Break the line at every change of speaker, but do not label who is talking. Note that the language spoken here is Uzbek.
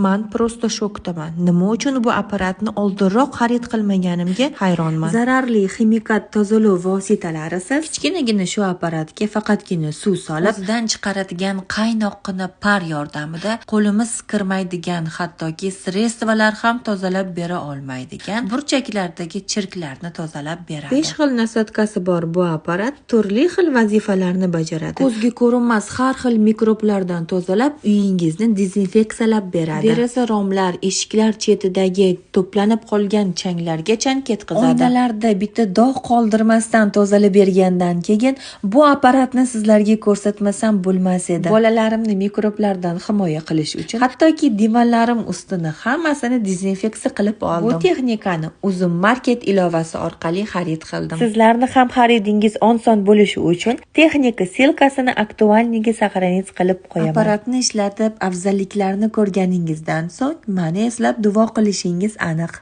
Man prosto shokdaman. Nima uchun bu apparatni oldinroq xarid qilmaganimga hayronman. Zararli ximikat tozalav vositalarisiz. Kichkinagina shu apparatga faqatgina suv solib, o'zidan chiqaradigan qaynoqqina par yordamida qo'limiz kirmaydigan, hattoki sredstvalar ham tozalab bera olmaydigan burchaklardagi chirklarni tozalab beradi. 5 xil nasotkasi bor bu apparat turli xil vazifalarni bajaradi. Ko'zga ko'rinmas har xil mikroblardan tozalab, uyingizni dezinfeksiyalab beradi. Deraza romlar, eshiklar chetidagi to'planib qolgan changlargacha ketkazadi. Oynalarda bitta dog' qoldirmasdan tozalab bergandan keyin bu apparatni sizlarga ko'rsatmasam bo'lmas edi. Bolalarimni mikroblardan himoya qilish uchun hattoki divanlarim ustini hammasini dezinfeksiya qilib oldim. Bu texnikani Uzum Market ilovasi orqali xarid qildim. Sizlarni ham xaridingiz oson bo'lishi uchun texnika silkasini aktualniga saqlanib qilib qo'yaman. Apparatni ishlatib afzalliklarni ko'rganingizdan so'ng meni eslab duo qilishingiz aniq.